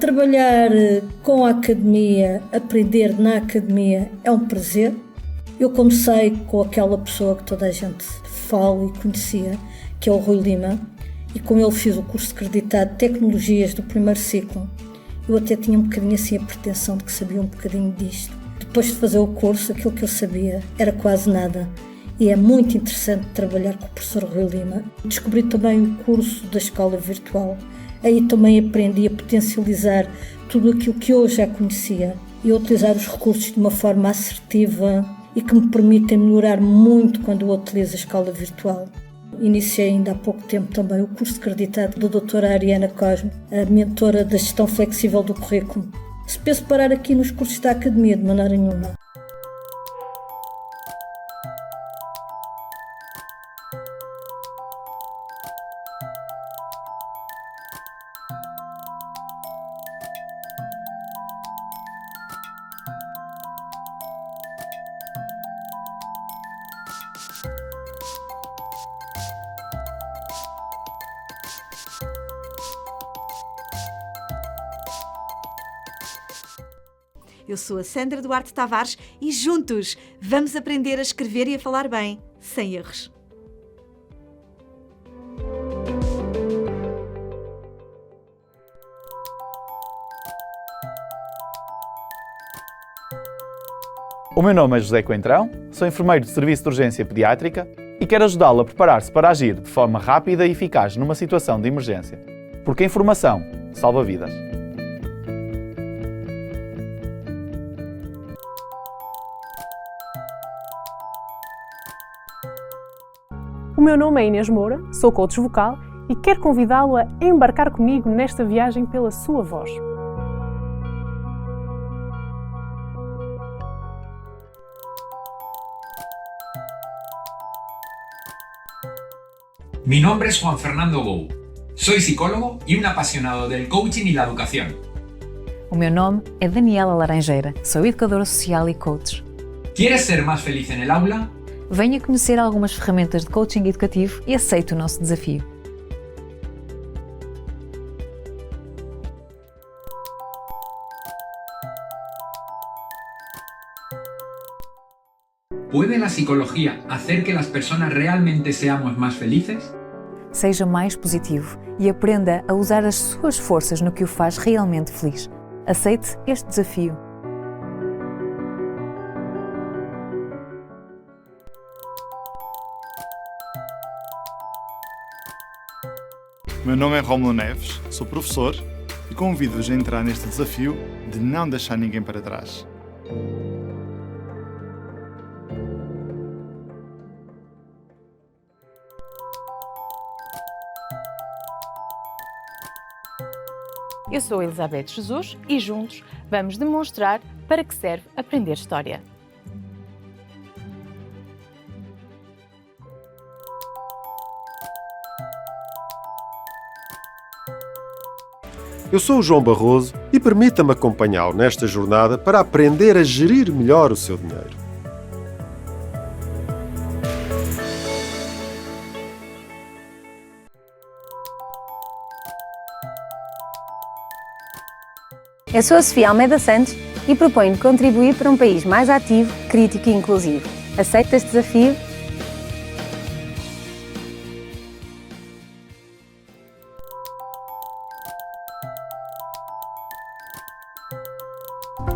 Trabalhar com a academia, aprender na academia é um prazer. Eu comecei com aquela pessoa que toda a gente fala e conhecia, que é o Rui Lima, e com ele fiz o curso acreditado de Tecnologias do primeiro ciclo. Eu até tinha um bocadinho assim a pretensão de que sabia um bocadinho disto. Depois de fazer o curso, aquilo que eu sabia era quase nada. E é muito interessante trabalhar com o professor Rui Lima. Descobri também o curso da escola virtual. Aí também aprendi a potencializar tudo aquilo que eu já conhecia e a utilizar os recursos de uma forma assertiva e que me permitem melhorar muito quando eu utilizo a escola virtual. Iniciei ainda há pouco tempo também o curso acreditado da doutora Ariana Cosme, a mentora da gestão flexível do currículo. Se penso parar aqui nos cursos da academia de maneira nenhuma. Eu sou a Sandra Duarte Tavares e juntos vamos aprender a escrever e a falar bem, sem erros. O meu nome é José Coentrão, sou enfermeiro de Serviço de Urgência Pediátrica e quero ajudá-lo a preparar-se para agir de forma rápida e eficaz numa situação de emergência. Porque a informação salva vidas. O meu nome é Inês Moura, sou coach vocal e quero convidá-lo a embarcar comigo nesta viagem pela sua voz. Mi nombre es Juan Fernando Gou. Soy psicólogo y un apasionado del coaching y la educación. O meu nome é Daniela Laranjeira, sou educadora social e coach. ¿Quieres ser más feliz en el aula? Venha conhecer algumas ferramentas de coaching educativo e aceite o nosso desafio. ¿Puede la psicología hacer que las personas realmente seamos más felices? Seja mais positivo e aprenda a usar as suas forças no que o faz realmente feliz. Aceite este desafio. Meu nome é Rómulo Neves, sou professor e convido-vos a entrar neste desafio de não deixar ninguém para trás. Eu sou Elizabeth Jesus e juntos vamos demonstrar para que serve aprender história. Eu sou o João Barroso e permita-me acompanhá-lo nesta jornada para aprender a gerir melhor o seu dinheiro. Eu sou a Sofia Almeida Santos e proponho contribuir para um país mais ativo, crítico e inclusivo. Aceita este desafio?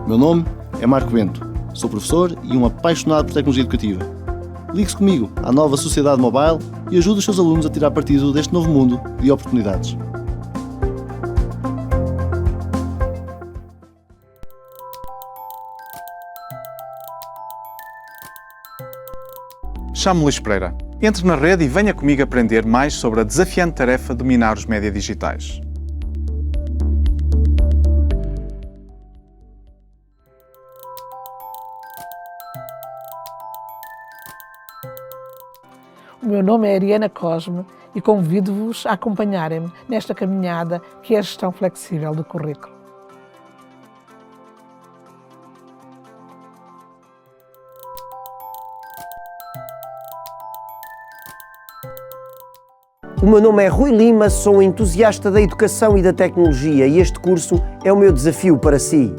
Meu nome é Marco Bento, sou professor e um apaixonado por tecnologia educativa. Ligue-se comigo à nova Sociedade Mobile e ajude os seus alunos a tirar partido deste novo mundo de oportunidades. Chamo-me Luís Pereira. Entre na rede e venha comigo aprender mais sobre a desafiante tarefa de dominar os média digitais. O meu nome é Ariana Cosme e convido-vos a acompanharem-me nesta caminhada que é a gestão flexível do currículo. O meu nome é Rui Lima, sou um entusiasta da educação e da tecnologia e este curso é o meu desafio para si.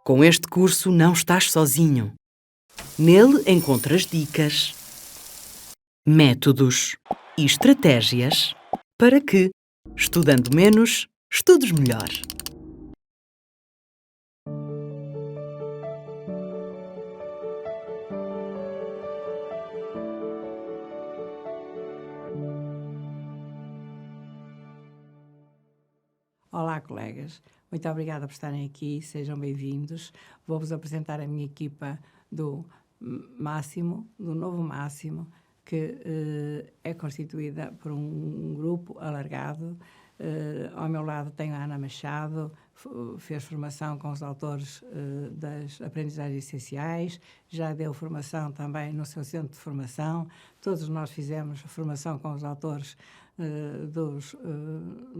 Com este curso não estás sozinho. Nele encontras dicas, métodos e estratégias para que, estudando menos, estudes melhor. Olá, colegas. Muito obrigada por estarem aqui. Sejam bem-vindos. Vou-vos apresentar a minha equipa do Máximo, do Novo Máximo, que é constituída por um grupo alargado. Ao meu lado tenho a Ana Machado, fez formação com os autores das aprendizagens essenciais, já deu formação também no seu centro de formação. Todos nós fizemos formação com os autores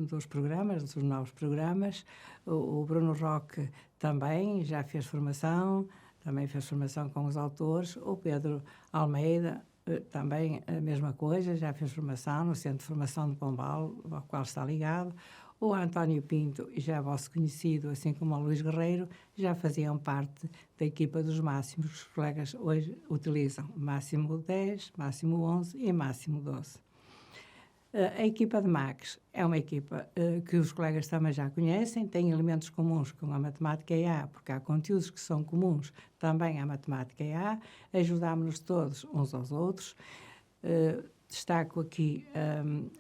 dos programas, dos novos programas. O Bruno Roque também já fez formação, também fez formação com os autores. O Pedro Almeida também a mesma coisa, já fez formação no Centro de Formação de Pombal, ao qual está ligado. O António Pinto, já vosso conhecido, assim como o Luís Guerreiro, já faziam parte da equipa dos máximos que os colegas hoje utilizam. Máximo 10, máximo 11 e máximo 12. A equipa de MACS é uma equipa que os colegas também já conhecem, tem elementos comuns com a matemática EA, porque há conteúdos que são comuns também à matemática EA, ajudámos-nos todos uns aos outros. Destaco aqui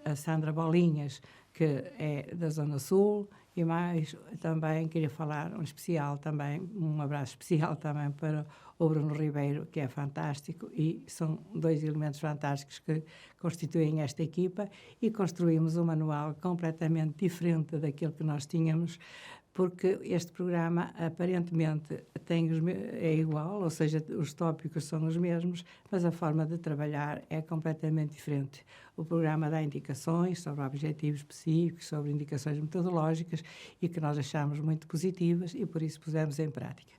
a Sandra Bolinhas, que é da Zona Sul, e mais também queria falar um abraço especial também para o Bruno Ribeiro, que é fantástico, e são dois elementos fantásticos que constituem esta equipa, e construímos um manual completamente diferente daquilo que nós tínhamos, porque este programa aparentemente é igual, ou seja, os tópicos são os mesmos, mas a forma de trabalhar é completamente diferente. O programa dá indicações sobre objetivos específicos, sobre indicações metodológicas e que nós achamos muito positivas e por isso pusemos em prática.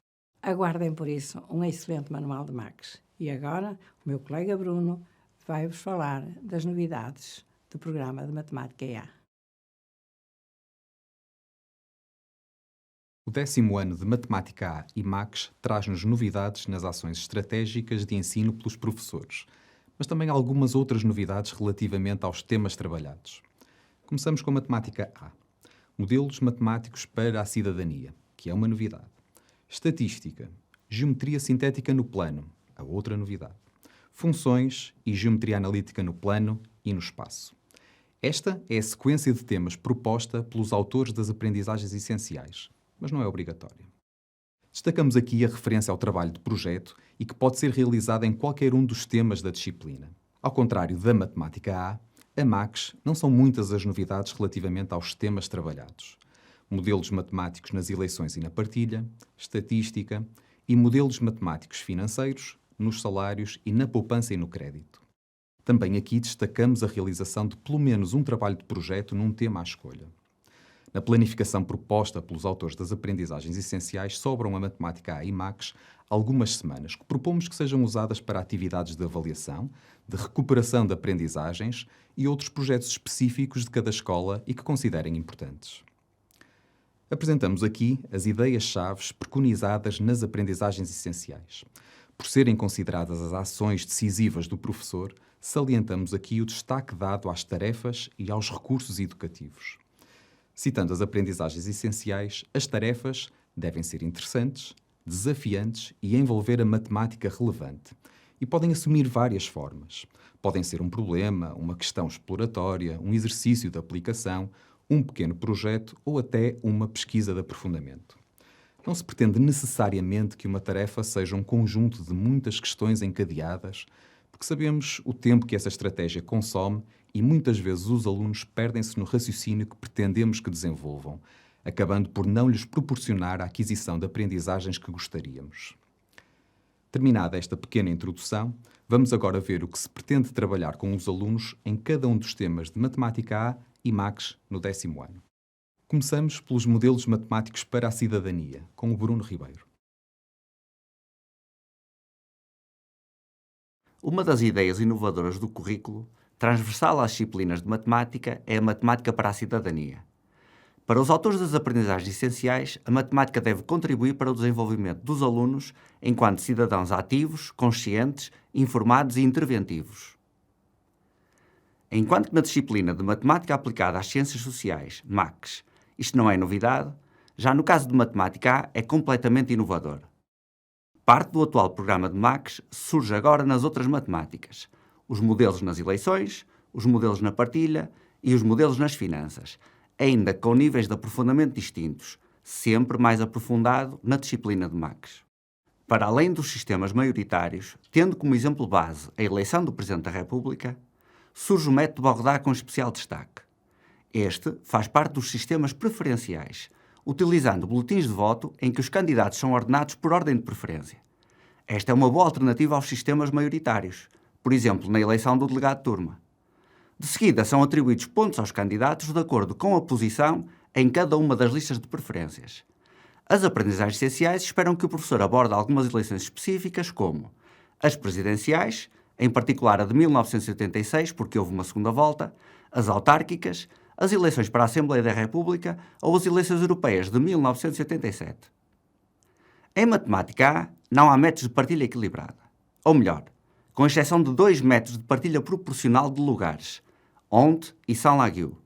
Aguardem por isso um excelente manual de MACS. E agora o meu colega Bruno vai-vos falar das novidades do programa de Matemática EA. O 10º ano de Matemática A e MACS traz-nos novidades nas ações estratégicas de ensino pelos professores, mas também algumas outras novidades relativamente aos temas trabalhados. Começamos com a Matemática A. Modelos matemáticos para a cidadania, que é uma novidade. Estatística. Geometria sintética no plano, a outra novidade. Funções e geometria analítica no plano e no espaço. Esta é a sequência de temas proposta pelos autores das aprendizagens essenciais, mas não é obrigatória. Destacamos aqui a referência ao trabalho de projeto e que pode ser realizado em qualquer um dos temas da disciplina. Ao contrário da Matemática A MACS não são muitas as novidades relativamente aos temas trabalhados. Modelos matemáticos nas eleições e na partilha, estatística e modelos matemáticos financeiros, nos salários e na poupança e no crédito. Também aqui destacamos a realização de pelo menos um trabalho de projeto num tema à escolha. Na planificação proposta pelos autores das aprendizagens essenciais, sobram a Matemática A e MACS algumas semanas que propomos que sejam usadas para atividades de avaliação, de recuperação de aprendizagens e outros projetos específicos de cada escola e que considerem importantes. Apresentamos aqui as ideias-chave preconizadas nas aprendizagens essenciais. Por serem consideradas as ações decisivas do professor, salientamos aqui o destaque dado às tarefas e aos recursos educativos. Citando as aprendizagens essenciais, as tarefas devem ser interessantes, desafiantes e envolver a matemática relevante. E podem assumir várias formas. Podem ser um problema, uma questão exploratória, um exercício de aplicação, um pequeno projeto ou até uma pesquisa de aprofundamento. Não se pretende necessariamente que uma tarefa seja um conjunto de muitas questões encadeadas, porque sabemos o tempo que essa estratégia consome e muitas vezes os alunos perdem-se no raciocínio que pretendemos que desenvolvam, acabando por não lhes proporcionar a aquisição de aprendizagens que gostaríamos. Terminada esta pequena introdução, vamos agora ver o que se pretende trabalhar com os alunos em cada um dos temas de Matemática A e MACS no 10º ano. Começamos pelos modelos matemáticos para a cidadania, com o Bruno Ribeiro. Uma das ideias inovadoras do currículo, transversal às disciplinas de matemática, é a matemática para a cidadania. Para os autores das aprendizagens essenciais, a matemática deve contribuir para o desenvolvimento dos alunos enquanto cidadãos ativos, conscientes, informados e interventivos. Enquanto que na disciplina de Matemática Aplicada às Ciências Sociais, MACS, isto não é novidade, já no caso de Matemática A é completamente inovador. Parte do atual programa de MACS surge agora nas outras matemáticas, os modelos nas eleições, os modelos na partilha e os modelos nas finanças, ainda com níveis de aprofundamento distintos, sempre mais aprofundado na disciplina de MACS. Para além dos sistemas maioritários, tendo como exemplo base a eleição do Presidente da República, surge o método Borda com especial destaque. Este faz parte dos sistemas preferenciais, utilizando boletins de voto em que os candidatos são ordenados por ordem de preferência. Esta é uma boa alternativa aos sistemas maioritários, por exemplo, na eleição do delegado de turma. De seguida, são atribuídos pontos aos candidatos de acordo com a posição em cada uma das listas de preferências. As aprendizagens essenciais esperam que o professor aborde algumas eleições específicas, como as presidenciais, em particular a de 1986, porque houve uma segunda volta, as autárquicas, as eleições para a Assembleia da República ou as eleições europeias de 1987. Em Matemática A, não há métodos de partilha equilibrada. Ou melhor, com exceção de 2 métodos de partilha proporcional de lugares, Hont e Saint-Laguieu,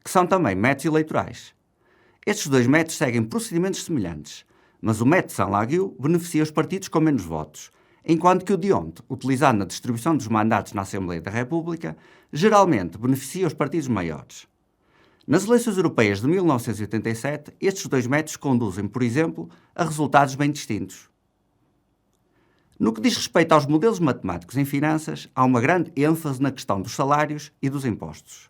que são também métodos eleitorais. Estes 2 métodos seguem procedimentos semelhantes, mas o método Saint-Laguieu beneficia os partidos com menos votos, enquanto que o de Hont, utilizado na distribuição dos mandatos na Assembleia da República, geralmente beneficia os partidos maiores. Nas eleições europeias de 1987, estes 2 métodos conduzem, por exemplo, a resultados bem distintos. No que diz respeito aos modelos matemáticos em finanças, há uma grande ênfase na questão dos salários e dos impostos.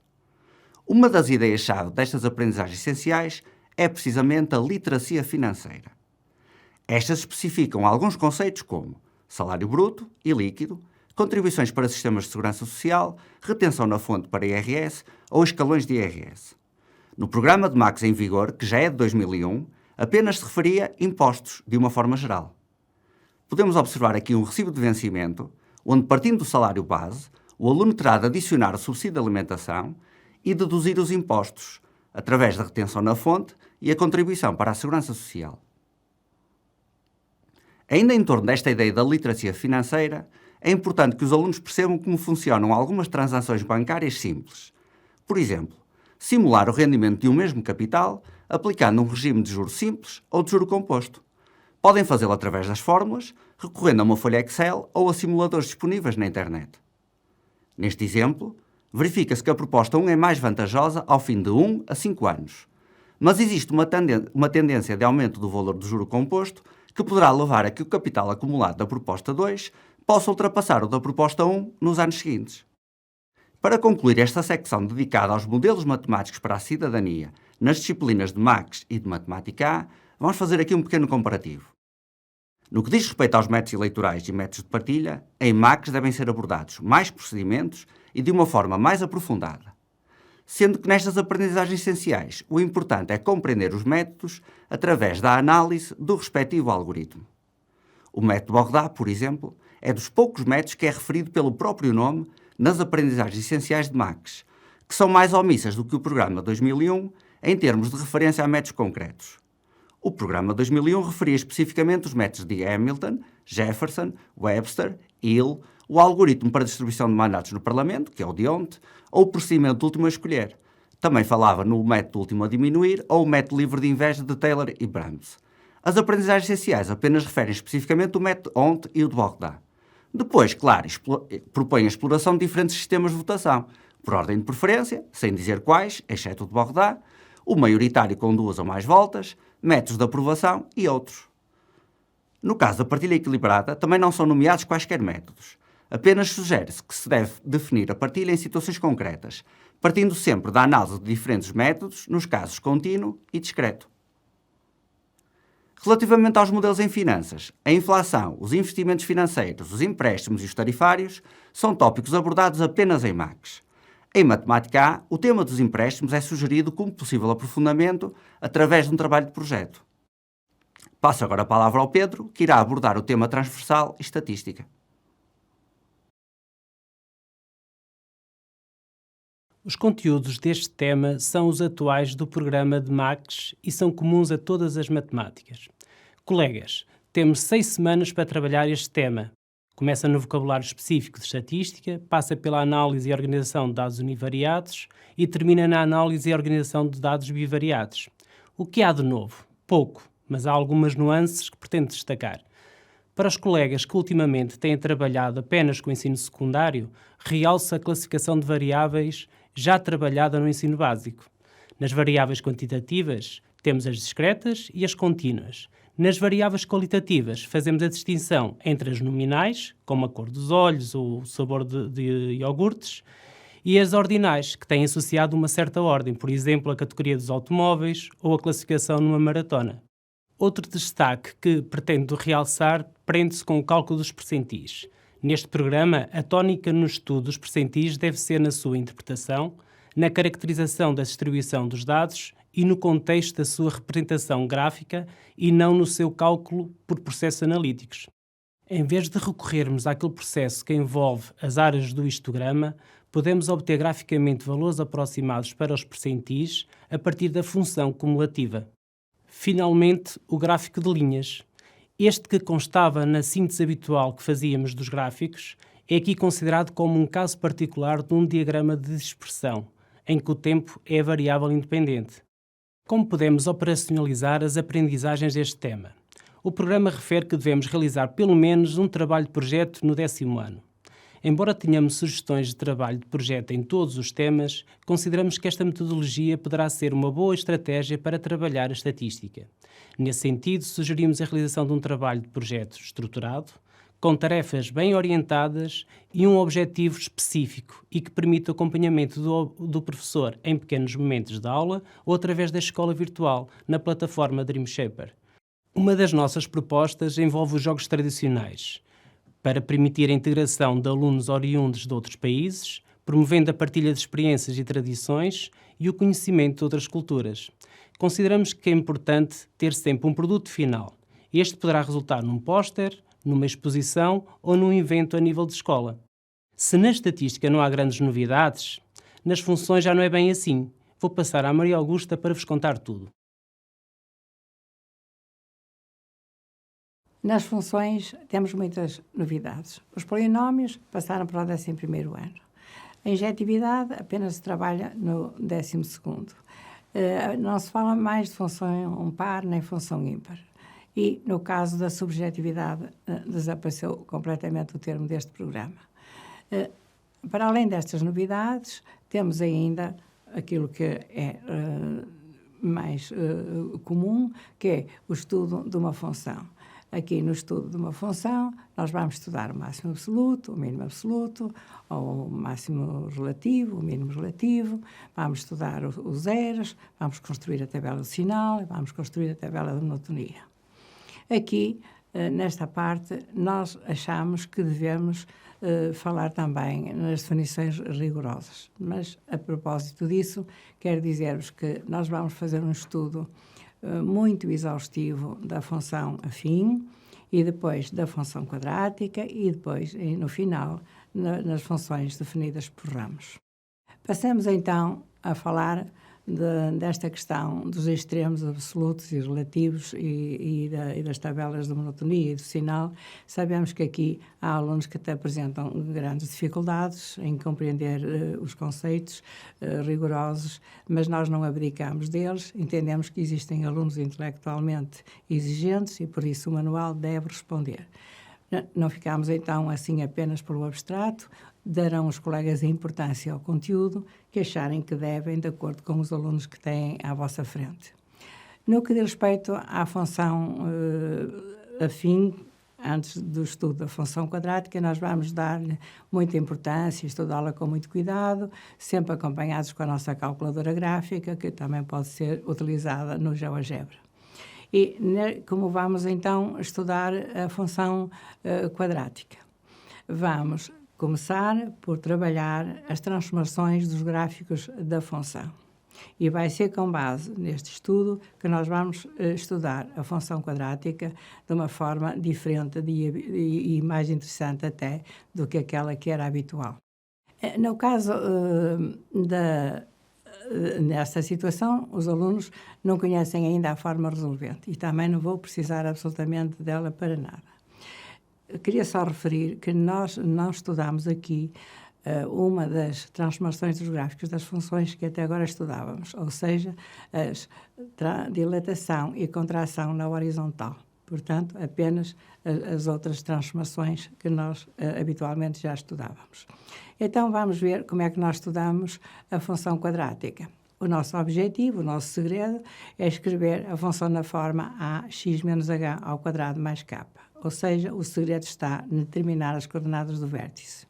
Uma das ideias-chave destas aprendizagens essenciais é precisamente a literacia financeira. Estas especificam alguns conceitos como salário bruto e líquido, contribuições para sistemas de segurança social, retenção na fonte para IRS ou escalões de IRS. No programa de MACS em vigor, que já é de 2001, apenas se referia impostos, de uma forma geral. Podemos observar aqui um recibo de vencimento, onde, partindo do salário base, o aluno terá de adicionar o subsídio de alimentação e deduzir os impostos, através da retenção na fonte e a contribuição para a segurança social. Ainda em torno desta ideia da literacia financeira, é importante que os alunos percebam como funcionam algumas transações bancárias simples. Por exemplo, simular o rendimento de um mesmo capital aplicando um regime de juro simples ou de juro composto. Podem fazê-lo através das fórmulas, recorrendo a uma folha Excel ou a simuladores disponíveis na internet. Neste exemplo, verifica-se que a proposta 1 é mais vantajosa ao fim de 1 a 5 anos. Mas existe uma tendência de aumento do valor do juro composto que poderá levar a que o capital acumulado da proposta 2 possa ultrapassar o da proposta 1 nos anos seguintes. Para concluir esta secção dedicada aos modelos matemáticos para a cidadania nas disciplinas de MACS e de Matemática A, vamos fazer aqui um pequeno comparativo. No que diz respeito aos métodos eleitorais e métodos de partilha, em MACS devem ser abordados mais procedimentos e de uma forma mais aprofundada. Sendo que nestas aprendizagens essenciais o importante é compreender os métodos através da análise do respectivo algoritmo. O método Borda, por exemplo, é dos poucos métodos que é referido pelo próprio nome nas aprendizagens essenciais de MACS, que são mais omissas do que o programa 2001 em termos de referência a métodos concretos. O programa 2001 referia especificamente os métodos de Hamilton, Jefferson, Webster, Hill, o algoritmo para distribuição de mandatos no Parlamento, que é o de Hont, ou o procedimento de último a escolher. Também falava no método último a diminuir ou o método livre de inveja de Taylor e Brahms. As aprendizagens essenciais apenas referem especificamente o método Hont e o de Borda. Depois, claro, propõe a exploração de diferentes sistemas de votação, por ordem de preferência, sem dizer quais, exceto o de Borda, o maioritário com 2 ou mais voltas, métodos de aprovação e outros. No caso da partilha equilibrada, também não são nomeados quaisquer métodos. Apenas sugere-se que se deve definir a partilha em situações concretas, partindo sempre da análise de diferentes métodos nos casos contínuo e discreto. Relativamente aos modelos em finanças, a inflação, os investimentos financeiros, os empréstimos e os tarifários são tópicos abordados apenas em MACS. Em Matemática A, o tema dos empréstimos é sugerido como possível aprofundamento através de um trabalho de projeto. Passo agora a palavra ao Pedro, que irá abordar o tema transversal e estatística. Os conteúdos deste tema são os atuais do programa de MACS e são comuns a todas as matemáticas. Colegas, temos 6 semanas para trabalhar este tema. Começa no vocabulário específico de estatística, passa pela análise e organização de dados univariados e termina na análise e organização de dados bivariados. O que há de novo? Pouco, mas há algumas nuances que pretendo destacar. Para os colegas que ultimamente têm trabalhado apenas com o ensino secundário, realça a classificação de variáveis já trabalhada no ensino básico. Nas variáveis quantitativas, temos as discretas e as contínuas. Nas variáveis qualitativas, fazemos a distinção entre as nominais, como a cor dos olhos ou o sabor de iogurtes, e as ordinais, que têm associado uma certa ordem, por exemplo, a categoria dos automóveis ou a classificação numa maratona. Outro destaque que pretendo realçar prende-se com o cálculo dos percentis. Neste programa, a tónica no estudo dos percentis deve ser na sua interpretação, na caracterização da distribuição dos dados e no contexto da sua representação gráfica e não no seu cálculo por processos analíticos. Em vez de recorrermos àquele processo que envolve as áreas do histograma, podemos obter graficamente valores aproximados para os percentis a partir da função cumulativa. Finalmente, o gráfico de linhas. Este que constava na síntese habitual que fazíamos dos gráficos é aqui considerado como um caso particular de um diagrama de dispersão, em que o tempo é a variável independente. Como podemos operacionalizar as aprendizagens deste tema? O programa refere que devemos realizar pelo menos um trabalho de projeto no 10º ano. Embora tenhamos sugestões de trabalho de projeto em todos os temas, consideramos que esta metodologia poderá ser uma boa estratégia para trabalhar a estatística. Nesse sentido, sugerimos a realização de um trabalho de projeto estruturado, com tarefas bem orientadas e um objetivo específico e que permita o acompanhamento do professor em pequenos momentos de aula ou através da escola virtual, na plataforma Dreamshaper. Uma das nossas propostas envolve os jogos tradicionais, para permitir a integração de alunos oriundos de outros países, promovendo a partilha de experiências e tradições e o conhecimento de outras culturas. Consideramos que é importante ter sempre um produto final. Este poderá resultar num póster, numa exposição ou num evento a nível de escola. Se na estatística não há grandes novidades, nas funções já não é bem assim. Vou passar à Maria Augusta para vos contar tudo. Nas funções temos muitas novidades. Os polinómios passaram para o 11º ano. A injetividade apenas se trabalha no 12º. Não se fala mais de função par nem função ímpar. E, no caso da subjetividade, desapareceu completamente o termo deste programa. Para além destas novidades, temos ainda aquilo que é mais comum, que é o estudo de uma função. Aqui no estudo de uma função, nós vamos estudar o máximo absoluto, o mínimo absoluto, ou o máximo relativo, o mínimo relativo, vamos estudar os zeros, vamos construir a tabela do sinal, vamos construir a tabela da monotonia. Aqui, nesta parte, nós achamos que devemos falar também nas definições rigorosas. Mas, a propósito disso, quero dizer-vos que nós vamos fazer um estudo muito exaustivo da função afim e depois da função quadrática e depois, no final, nas funções definidas por ramos. Passamos então a falar desta questão dos extremos absolutos e relativos e das tabelas de monotonia e do sinal. Sabemos que aqui há alunos que até apresentam grandes dificuldades em compreender os conceitos rigorosos, mas nós não abdicamos deles, entendemos que existem alunos intelectualmente exigentes e por isso o manual deve responder. Não ficamos então assim apenas pelo abstrato, darão os colegas a importância ao conteúdo que acharem que devem, de acordo com os alunos que têm à vossa frente. No que diz respeito à função afim, antes do estudo da função quadrática, nós vamos dar-lhe muita importância, estudá-la com muito cuidado, sempre acompanhados com a nossa calculadora gráfica, que também pode ser utilizada no GeoGebra. E como vamos então estudar a função quadrática? Vamos começar por trabalhar as transformações dos gráficos da função. E vai ser com base neste estudo que nós vamos estudar a função quadrática de uma forma diferente e mais interessante até do que aquela que era habitual. No caso nesta situação, os alunos não conhecem ainda a forma resolvente e também não vou precisar absolutamente dela para nada. Queria só referir que nós não estudamos aqui uma das transformações dos gráficos das funções que até agora estudávamos, ou seja, a dilatação e contração na horizontal. Portanto, apenas as outras transformações que nós habitualmente já estudávamos. Então, vamos ver como é que nós estudamos a função quadrática. O nosso objetivo, o nosso segredo, é escrever a função na forma ax menos h ao quadrado mais k. Ou seja, o segredo está em determinar as coordenadas do vértice.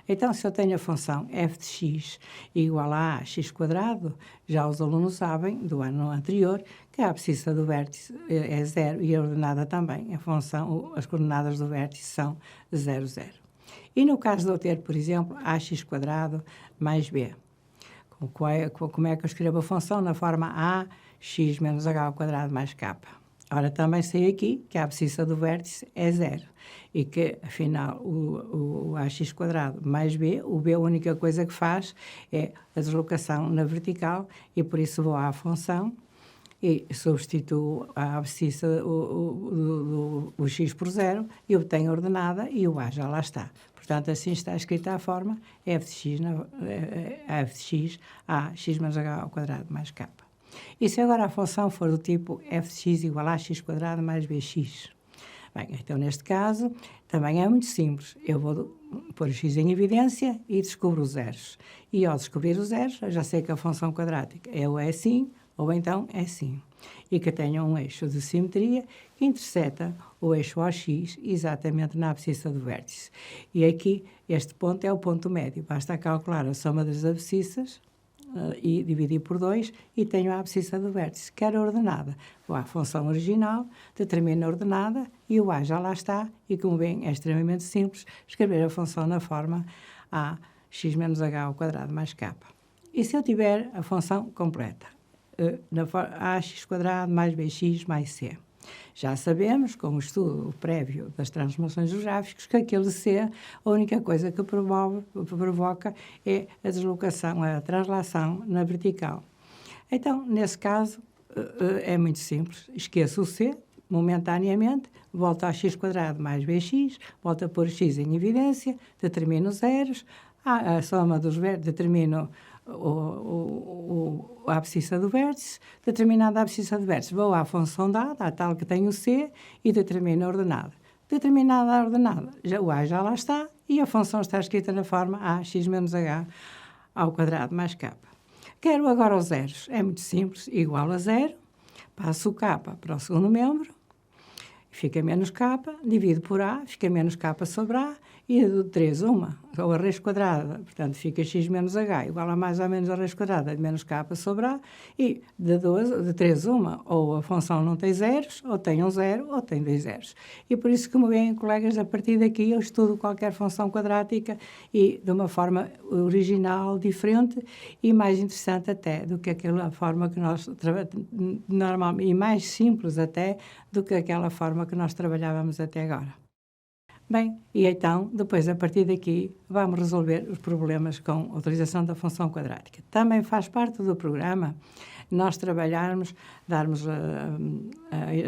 Então, se eu tenho a função f de x igual a ax quadrado, já os alunos sabem, do ano anterior, que a abscissa do vértice é 0 e a ordenada também. As coordenadas do vértice são 0, 0. E no caso de eu ter, por exemplo, ax quadrado mais b, como é que eu escrevo a função na forma ax menos h ao quadrado mais k? Ora, também sei aqui que a abscissa do vértice é 0 e que, afinal, o ax quadrado mais b, o b a única coisa que faz é a deslocação na vertical e por isso vou à função e substituo a abscissa, o x por 0 e obtenho a ordenada e o a já lá está. Portanto, assim está escrita a forma f de x a x menos h ao quadrado mais k. E se agora a função for do tipo f de x igual a x quadrado mais bx? Bem, então neste caso também é muito simples. Eu vou pôr o x em evidência e descubro os zeros. E ao descobrir os zeros, eu já sei que a função quadrática é assim ou então é assim. E que tenha um eixo de simetria que interseta o eixo OX exatamente na abscissa do vértice. E aqui, este ponto é o ponto médio. Basta calcular a soma das abscissas e dividir por 2 e tenho a abscissa do vértice, que era ordenada. Vou à função original, determino a ordenada e o a já lá está. E como bem, é extremamente simples escrever a função na forma ax menos h ao quadrado mais k. E se eu tiver a função completa? Na forma ax quadrado mais bx mais c. Já sabemos, com o estudo prévio das transformações dos gráficos, que aquele C, a única coisa que provoca é a deslocação, a translação na vertical. Então, nesse caso, é muito simples. Esqueço o C, momentaneamente, volto a x quadrado mais bx, volto a pôr x em evidência, determino os zeros, a soma dos zeros, determino a abscissa do vértice, determinada a abscissa do vértice, vou à função dada, a tal que tem o C, e determino a ordenada. Determinada a ordenada, o a já lá está, e a função está escrita na forma ax menos h ao quadrado mais k. Quero agora os zeros. É muito simples, igual a 0, passo o k para o segundo membro, fica menos k, divido por a, fica menos k sobre a, e de 3, 1, ou a raiz quadrada, portanto, fica x menos h, igual a mais ou menos a raiz quadrada de menos k sobre a, e de 3, 1, ou a função não tem zeros, ou tem um zero, ou tem 2 zeros. E por isso, como veem, colegas, a partir daqui eu estudo qualquer função quadrática e de uma forma original, diferente e mais interessante até do que aquela forma que nós normalmente, e mais simples até do que aquela forma que nós trabalhávamos até agora. Bem, e então, depois, a partir daqui, vamos resolver os problemas com a utilização da função quadrática. Também faz parte do programa nós trabalharmos, darmos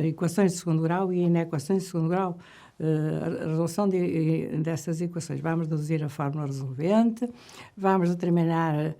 equações de segundo grau e inequações de segundo grau, a resolução dessas equações. Vamos deduzir a fórmula resolvente, vamos determinar,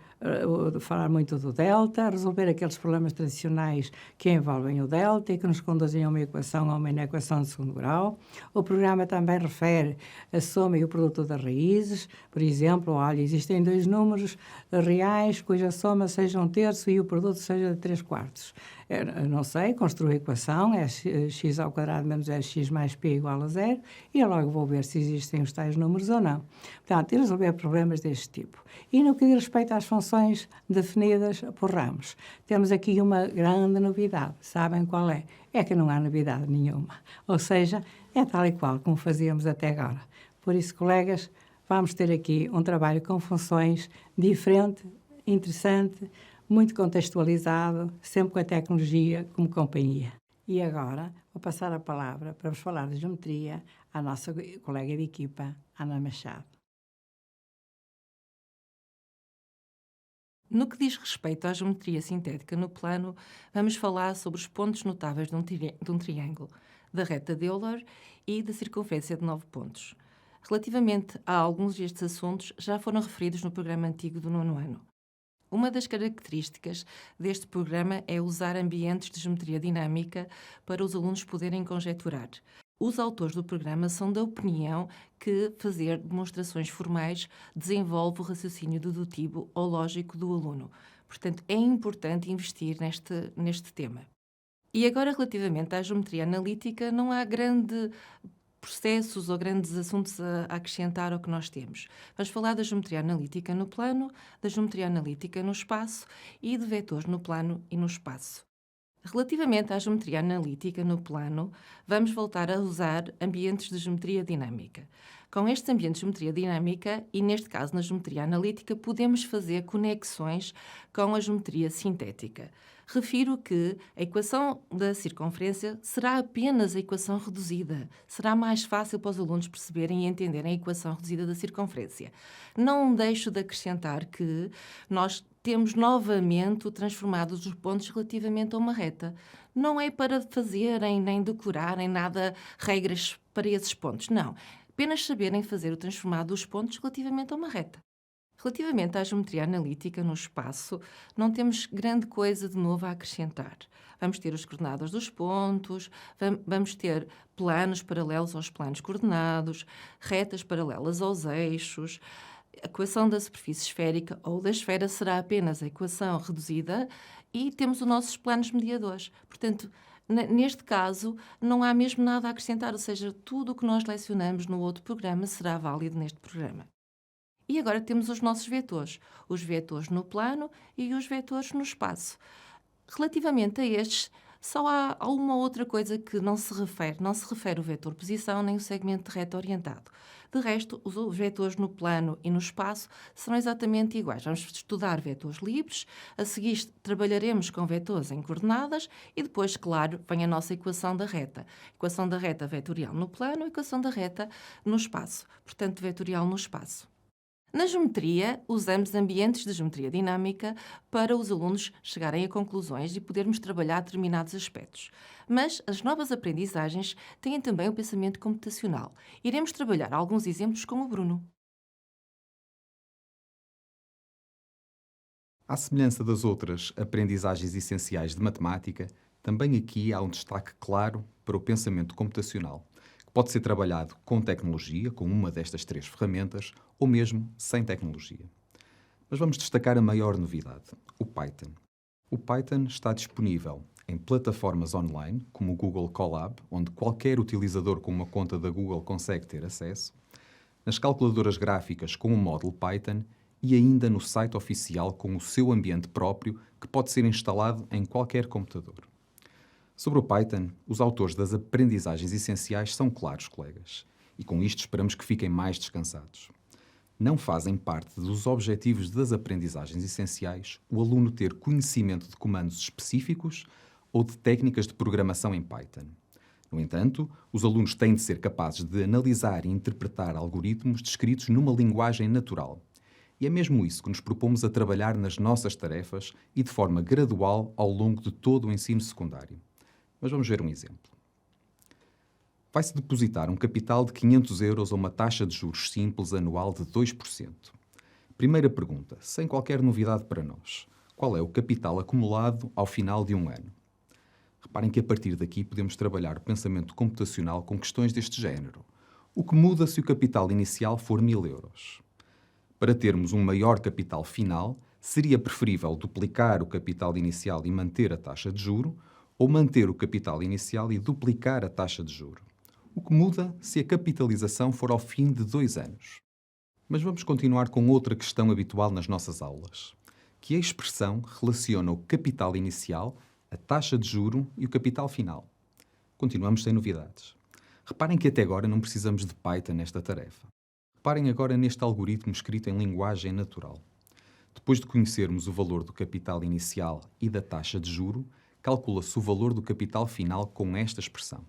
falar muito do delta, resolver aqueles problemas tradicionais que envolvem o delta e que nos conduzem a uma equação ou uma inequação de segundo grau. O programa também refere a soma e o produto das raízes. Por exemplo, olha, existem 2 números reais cuja soma seja 1/3 e o produto seja de 3/4. Eu não sei, construo a equação, é x ao quadrado menos x mais p igual a 0, e eu logo vou ver se existem os tais números ou não. Portanto, resolver problemas deste tipo. E no que diz respeito às funções definidas por ramos, temos aqui uma grande novidade. Sabem qual é? É que não há novidade nenhuma. Ou seja, é tal e qual como fazíamos até agora. Por isso, colegas, vamos ter aqui um trabalho com funções diferente, interessante, muito contextualizado, sempre com a tecnologia como companhia. E agora vou passar a palavra para vos falar de geometria à nossa colega de equipa, Ana Machado. No que diz respeito à geometria sintética no plano, vamos falar sobre os pontos notáveis de um triângulo, da reta de Euler e da circunferência de 9 pontos. Relativamente a alguns destes assuntos, já foram referidos no programa antigo do 9º ano. Uma das características deste programa é usar ambientes de geometria dinâmica para os alunos poderem conjecturar. Os autores do programa são da opinião que fazer demonstrações formais desenvolve o raciocínio dedutivo ou lógico do aluno. Portanto, é importante investir neste tema. E agora, relativamente à geometria analítica, não há grande processos ou grandes assuntos a acrescentar ao que nós temos. Vamos falar da geometria analítica no plano, da geometria analítica no espaço e de vetores no plano e no espaço. Relativamente à geometria analítica no plano, vamos voltar a usar ambientes de geometria dinâmica. Com estes ambientes de geometria dinâmica, e neste caso na geometria analítica, podemos fazer conexões com a geometria sintética. Refiro que a equação da circunferência será apenas a equação reduzida. Será mais fácil para os alunos perceberem e entenderem a equação reduzida da circunferência. Não deixo de acrescentar que nós temos novamente o transformado dos pontos relativamente a uma reta. Não é para fazerem nem decorarem nada, regras para esses pontos, não. Apenas saberem fazer o transformado dos pontos relativamente a uma reta. Relativamente à geometria analítica no espaço, não temos grande coisa de novo a acrescentar. Vamos ter as coordenadas dos pontos, vamos ter planos paralelos aos planos coordenados, retas paralelas aos eixos. A equação da superfície esférica ou da esfera será apenas a equação reduzida e temos os nossos planos mediadores. Portanto, neste caso, não há mesmo nada a acrescentar, ou seja, tudo o que nós lecionamos no outro programa será válido neste programa. E agora temos os nossos vetores, os vetores no plano e os vetores no espaço. Relativamente a estes, só há uma outra coisa que não se refere o vetor posição nem o segmento de reta orientado. De resto, os vetores no plano e no espaço serão exatamente iguais. Vamos estudar vetores livres, a seguir trabalharemos com vetores em coordenadas e depois, claro, vem a nossa equação da reta. Equação da reta vetorial no plano e equação da reta no espaço. Portanto, vetorial no espaço. Na geometria, usamos ambientes de geometria dinâmica para os alunos chegarem a conclusões e podermos trabalhar determinados aspectos. Mas as novas aprendizagens têm também o pensamento computacional. Iremos trabalhar alguns exemplos com o Bruno. À semelhança das outras aprendizagens essenciais de matemática, também aqui há um destaque claro para o pensamento computacional, que pode ser trabalhado com tecnologia, com uma destas 3 ferramentas, ou mesmo sem tecnologia. Mas vamos destacar a maior novidade, o Python. O Python está disponível em plataformas online, como o Google Colab, onde qualquer utilizador com uma conta da Google consegue ter acesso, nas calculadoras gráficas com o módulo Python e ainda no site oficial com o seu ambiente próprio, que pode ser instalado em qualquer computador. Sobre o Python, os autores das aprendizagens essenciais são claros, colegas, e com isto esperamos que fiquem mais descansados. Não fazem parte dos objetivos das aprendizagens essenciais o aluno ter conhecimento de comandos específicos ou de técnicas de programação em Python. No entanto, os alunos têm de ser capazes de analisar e interpretar algoritmos descritos numa linguagem natural. E é mesmo isso que nos propomos a trabalhar nas nossas tarefas e de forma gradual ao longo de todo o ensino secundário. Mas vamos ver um exemplo. Vai-se depositar um capital de 500 euros a uma taxa de juros simples anual de 2%. Primeira pergunta, sem qualquer novidade para nós. Qual é o capital acumulado ao final de um ano? Reparem que a partir daqui podemos trabalhar o pensamento computacional com questões deste género. O que muda se o capital inicial for 1000 euros? Para termos um maior capital final, seria preferível duplicar o capital inicial e manter a taxa de juro, ou manter o capital inicial e duplicar a taxa de juro. O que muda se a capitalização for ao fim de 2 anos. Mas vamos continuar com outra questão habitual nas nossas aulas, que a expressão relaciona o capital inicial, a taxa de juro e o capital final. Continuamos sem novidades. Reparem que até agora não precisamos de Python nesta tarefa. Reparem agora neste algoritmo escrito em linguagem natural. Depois de conhecermos o valor do capital inicial e da taxa de juro, calcula-se o valor do capital final com esta expressão.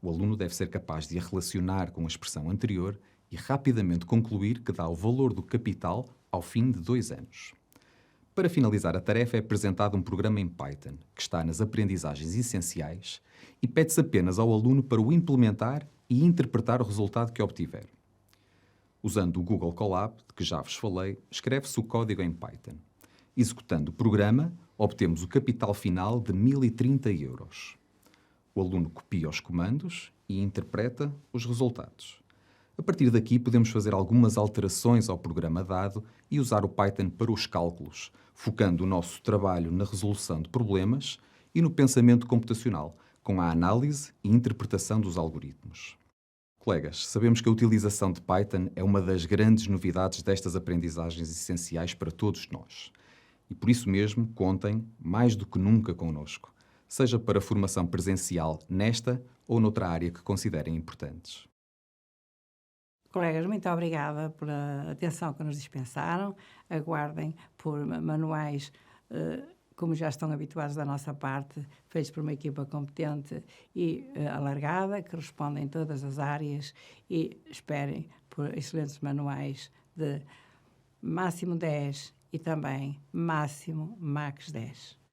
O aluno deve ser capaz de a relacionar com a expressão anterior e rapidamente concluir que dá o valor do capital ao fim de 2 anos. Para finalizar a tarefa é apresentado um programa em Python, que está nas aprendizagens essenciais, e pede-se apenas ao aluno para o implementar e interpretar o resultado que obtiver. Usando o Google Colab, de que já vos falei, escreve-se o código em Python. Executando o programa, obtemos o capital final de 1030 euros. O aluno copia os comandos e interpreta os resultados. A partir daqui, podemos fazer algumas alterações ao programa dado e usar o Python para os cálculos, focando o nosso trabalho na resolução de problemas e no pensamento computacional, com a análise e interpretação dos algoritmos. Colegas, sabemos que a utilização de Python é uma das grandes novidades destas aprendizagens essenciais para todos nós. E por isso mesmo, contem mais do que nunca connosco, seja para formação presencial nesta ou noutra área que considerem importantes. Colegas, muito obrigada pela atenção que nos dispensaram. Aguardem por manuais, como já estão habituados da nossa parte, feitos por uma equipa competente e alargada, que respondem em todas as áreas, e esperem por excelentes manuais de máximo 10 e também máximo max 10.